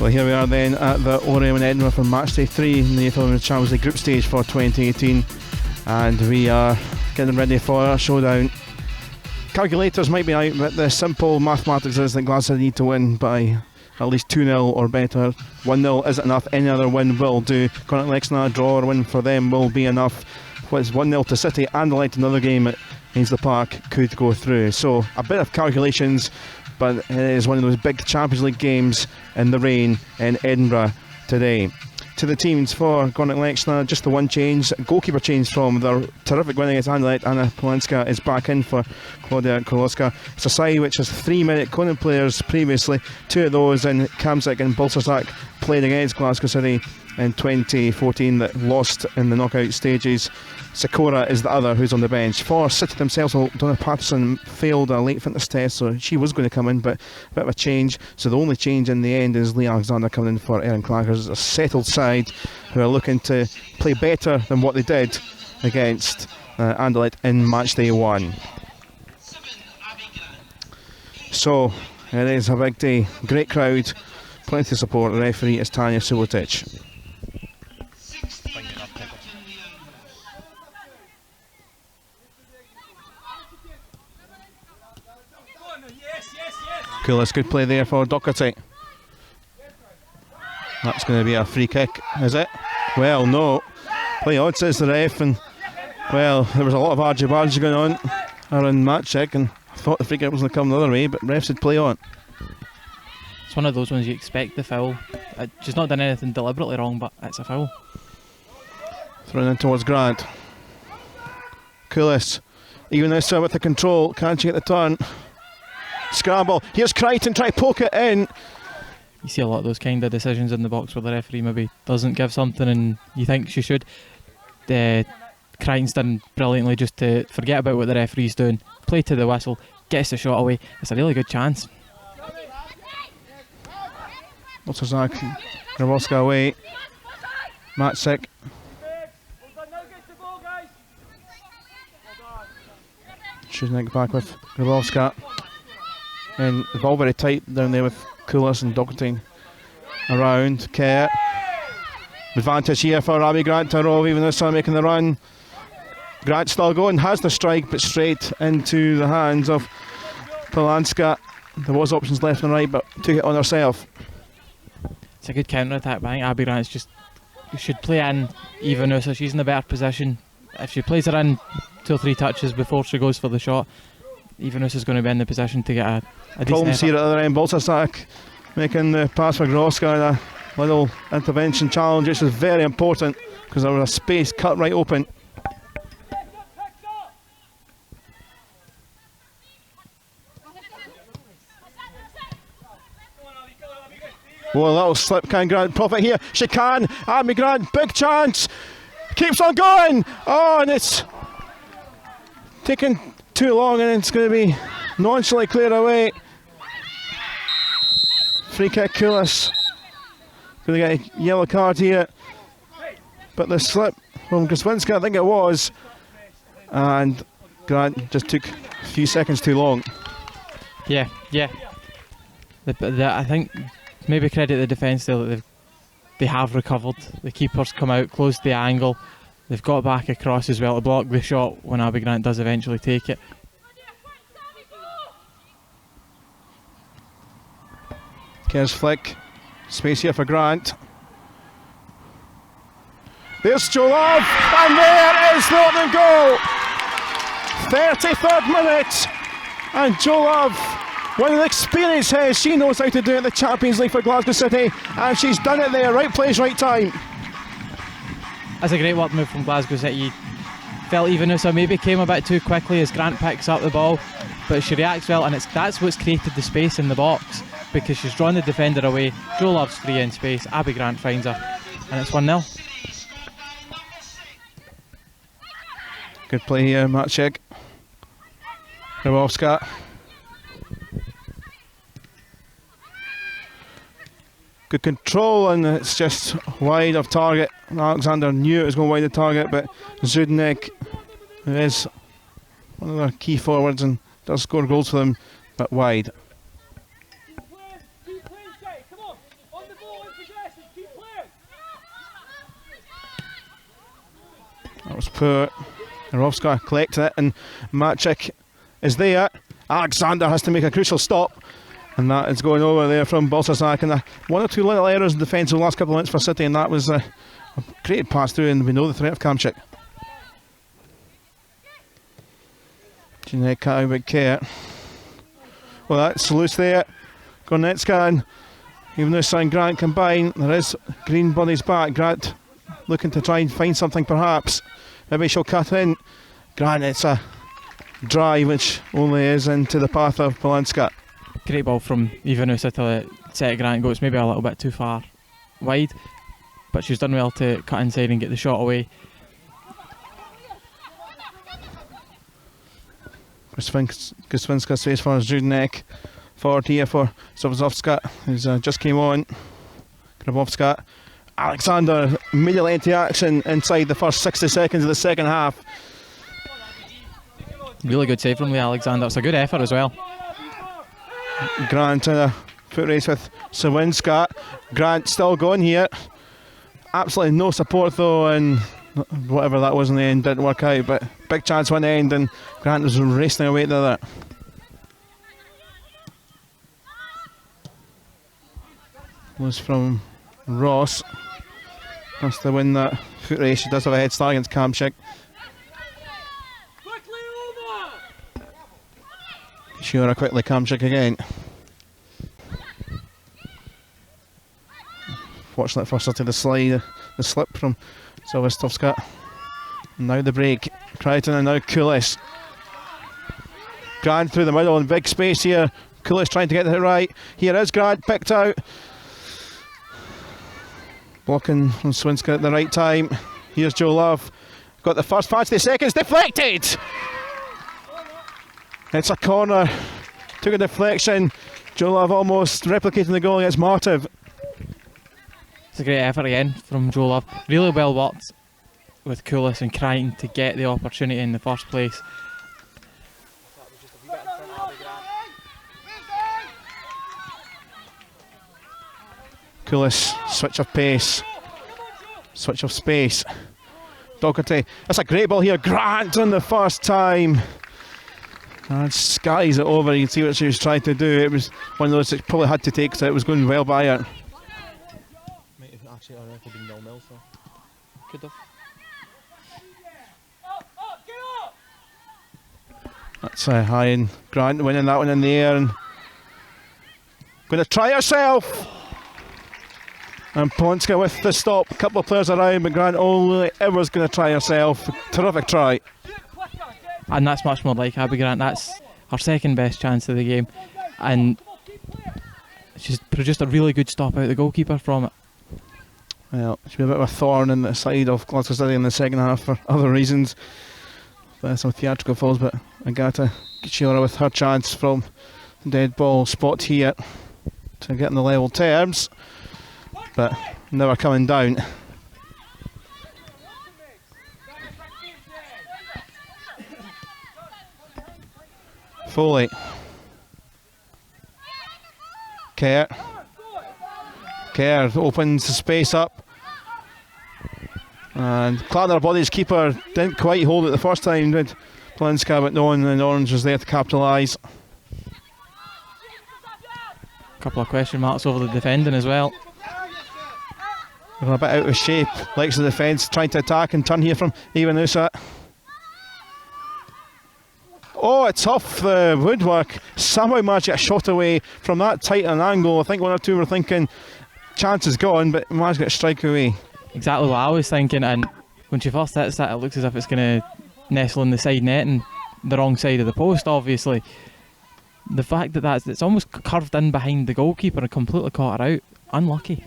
Well, here we are then at the Oriam in Edinburgh for match day 3 in the Women's Champions League group stage for 2018, and we are getting ready for a showdown. Calculators might be out, but the simple mathematics is that Glasgow need to win by at least 2-0 or better. 1-0 isn't enough, any other win will do. Gornik Leczna, a draw or win for them will be enough. What's 1-0 to City and another game at Ainsley Park could go through. So a bit of calculations, but it is one of those big Champions League games in the rain in Edinburgh today. To the teams for Gornik Leczna, just the one change, goalkeeper change from their terrific win against Anderlecht. Anna Polanska is back in for Claudia Koloska. It's a side which has 3-minute Conan players previously. 2 of those in Kamzak and Balsazak played against Glasgow City in 2014 that lost in the knockout stages. Sakura is the other who's on the bench. For City themselves, well, Donna Patterson failed a late fitness test, so she was going to come in, but a bit of a change. So the only change in the end is Lee Alexander coming in for Erin Clackers. A settled side who are looking to play better than what they did against Anderlecht in match day 1. So it is a big day, great crowd, plenty of support. The referee is Tanya Subotic. Coolest good play there for Doherty. That's going to be a free kick, is it? Well, no. Play on, says the ref, and well, there was a lot of argy-bargy going on around match check, and I thought the free kick was going to come the other way, but ref said play on. It's one of those ones you expect the foul. She's not done anything deliberately wrong, but it's a foul. Thrown in towards Grant. Coolest, even this with the control, can't she get the turn? Scramble, here's Crichton, try to poke it in. You see a lot of those kind of decisions in the box where the referee maybe doesn't give something and you think she should. Crichton's done brilliantly just to forget about what the referee's doing, play to the whistle, gets the shot away. It's a really good chance. Baltazak, Grabowska away. Matsik. Shouldn't back with Grabowska. And the ball very tight down there with Koulis and Doherty around. Kerr. Advantage here for Abby Grant to roll, even this time making the run. Grant still going, has the strike, but straight into the hands of Polanska. There was options left and right, but took it on herself. It's a good counter attack, but I think Abby Grant should play in Ivanusa. She's in a better position. If she plays her in 2 or 3 touches before she goes for the shot, Ivanusa is going to be in the position to get a decent problems effort. here at the other end. Baltazak making the pass for Grabowska and a little intervention challenge, which is very important because there was a space cut right open. Oh, a little slip. Can Grant profit here? She can. Abby Grant, big chance. Keeps on going. Oh, and it's taking too long, and it's going to be nonchalantly cleared away. Free kick, Koulis. Going to get a yellow card here. But the slip from Groswinska, I think it was. And Grant just took a few seconds too long. Yeah. I think maybe credit the defence there that they have recovered. The keeper's come out, closed the angle. They've got back across as well to block the shot when Abby Grant does eventually take it. Kerr's flick. Space here for Grant. There's Joe Love, and there is the opening goal. 33rd minute, and Joe Love, one of the experienced heads, she knows how to do it in the Champions League for Glasgow City, and she's done it there, right place, right time. That's a great work move from Glasgow City. Felt Ivanusa maybe came a bit too quickly as Grant picks up the ball, but she reacts well, and that's what's created the space in the box, because she's drawn the defender away. Joe Love's free in space, Abby Grant finds her, and it's 1-0. Good play here, Maciek. Grabowska. Good control, and it's just wide of target. Alexander knew it was going wide of target, but Zudnik, who is one of their key forwards and does score goals for them, but wide. was poor. Jarovska collecting it, and Maciek is there. Alexander has to make a crucial stop, and that is going over there from Balsasak. And one or two little errors in defence over the last couple of minutes for City, and that was a great pass through, and we know the threat of Kamczyk. Jeanette cut out with care. Well, that's loose there. Gornetska and even though Sam Grant combine, there is green bodies back. Grant looking to try and find something perhaps. Maybe she'll cut in. Grant, it's a drive which only is into the path of Polanska. Great ball from Ivanusa to set Grant go. It's maybe a little bit too far wide, but she's done well to cut inside and get the shot away. Gusvinska stays for Judenek. Forward here for Zawazowska, who's just came on. Grabowska. Alexander immediately into action inside the first 60 seconds of the second half. Really good save from Lee Alexander. It's a good effort as well. Grant in a foot race with Sawinska. Grant still going here. Absolutely no support though, and whatever that was in the end didn't work out, but big chance one end, and Grant was racing away to that. Was from Ross. Wants to win that foot race. She does have a head start against Kamczyk. Sure, quickly Kamczyk again. Fortunate for City, the slide, the slip from Zawistowska. Now the break. Crichton and now Kulis. Grant through the middle in big space here. Kulis trying to get it right. Here is Grant picked out. Blocking from Swinska at the right time. Here's Joe Love. Got the first 50 seconds. Deflected! It's a corner. Took a deflection. Joe Love almost replicating the goal against Martiv. It's a great effort again from Joe Love. Really well worked with Kulis and Crichton to get the opportunity in the first place. Kulis, switch of pace, switch of space. Doherty, that's a great ball here. Grant on the first time. And skies it over. You can see what she was trying to do. It was one of those that probably had to take, so it was going well by her. Might have actually been 0-0, so could have. That's high, and Grant winning that one in the air and going to try herself. And Polanska with the stop. A couple of players around, but Grant only ever's going to try herself. Terrific try. And that's much more like Abby Grant. That's her second best chance of the game, and she's produced a really good stop out the goalkeeper from it. Well, she's been a bit of a thorn in the side of Glasgow City in the second half for other reasons. Some theatrical falls, but Agata Gichira with her chance from the dead ball spot here to get in the level terms, but never coming down. Foley. Kerr opens the space up. And Cladder Body's keeper didn't quite hold it the first time, did Polanska, but no one in orange was there to capitalise. A couple of question marks over the defending as well. They're a bit out of shape, likes the defence, trying to attack and turn here from Ivanusa. Oh, it's off the woodwork. Somehow managed to get a shot away from that tight an angle. I think one or two were thinking chance is gone, but managed to get a strike away. Exactly what I was thinking, and when she first hits that, it looks as if it's going to nestle in the side net and the wrong side of the post, obviously. The fact that it's almost curved in behind the goalkeeper and completely caught her out. Unlucky.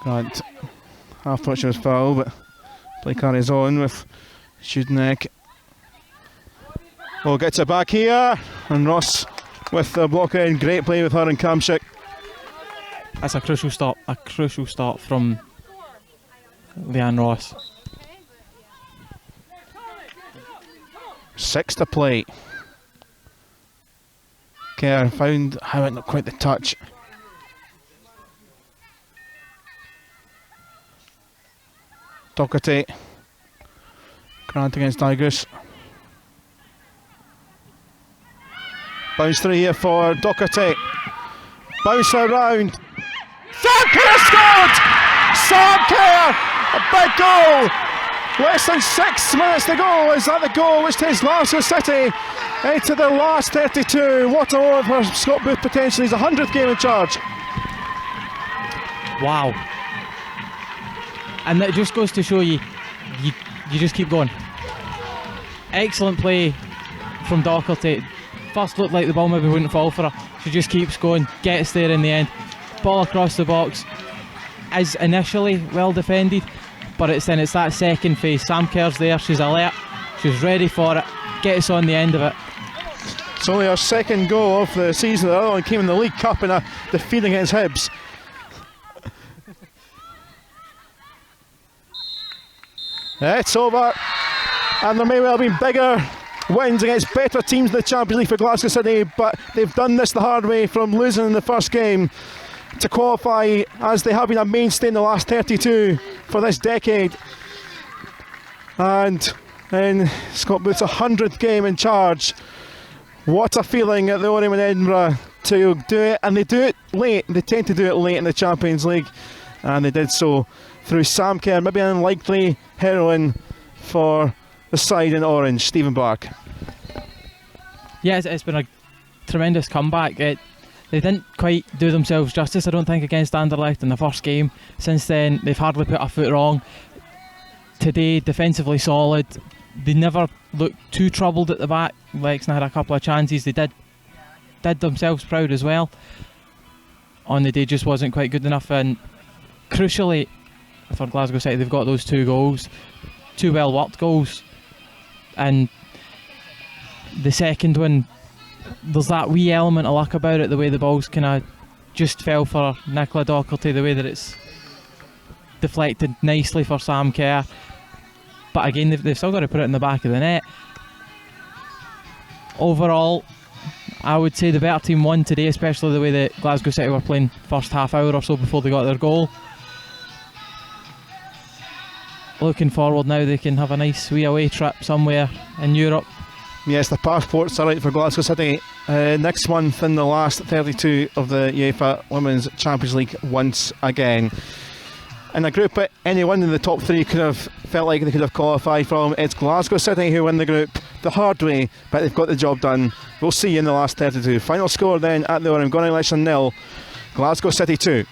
Grant half thought she was foul, but play carries on with Judenek. Oh, gets it back here, and Ross with the block in. Great play with her and Kamczyk. That's a crucial stop from Leanne Ross. 6 to play. Kerr found how it not quite the touch. Doherty. Grant against Digus. Bounce through here for Doherty. Bounce around. Sam Kerr scored! Sam Kerr! A big goal! Less than 6 minutes to go. Is that the goal which takes Glasgow City into the last 32? What a load for Scott Booth potentially. He's 100th game in charge. Wow. And that just goes to show you just keep going. Excellent play from Doherty. First looked like the ball maybe wouldn't fall for her. She just keeps going, gets there in the end. Ball across the box is initially well defended, but it's that second phase. Sam Kerr's there, she's alert, she's ready for it, gets on the end of it. It's only her second goal of the season. The other one came in the League Cup in a defeat against Hibs. It's over, and there may well have been bigger wins against better teams in the Champions League for Glasgow City, but they've done this the hard way from losing in the first game to qualify, as they have been a mainstay in the last 32 for this decade. And in Scott Booth's 100th game in charge, what a feeling at the Oriam in Edinburgh to do it, and they do it late. They tend to do it late in the Champions League, and they did so through Sam Kerr, maybe an unlikely heroine for the side in orange, Stephen Black. Yeah, it's been a tremendous comeback. They didn't quite do themselves justice, I don't think, against Anderlecht in the first game. Since then, they've hardly put a foot wrong. Today, defensively solid. They never looked too troubled at the back. Lexna had a couple of chances. They did themselves proud as well. On the day, just wasn't quite good enough. And crucially, for Glasgow City, they've got those 2 goals. 2 well-worked goals. And the second one, there's that wee element of luck about it, the way the balls kind of just fell for Nicola Doherty, the way that it's deflected nicely for Sam Kerr. But again, they've still got to put it in the back of the net. Overall, I would say the better team won today, especially the way that Glasgow City were playing first half hour or so before they got their goal. Looking forward now, they can have a nice wee away trip somewhere in Europe. Yes, the passports are out for Glasgow City next month in the last 32 of the UEFA Women's Champions League once again. In a group that anyone in the top 3 could have felt like they could have qualified from, it's Glasgow City who win the group the hard way, but they've got the job done. We'll see you in the last 32. Final score then at the Oriam: Gornik Leczna 0, Glasgow City 2.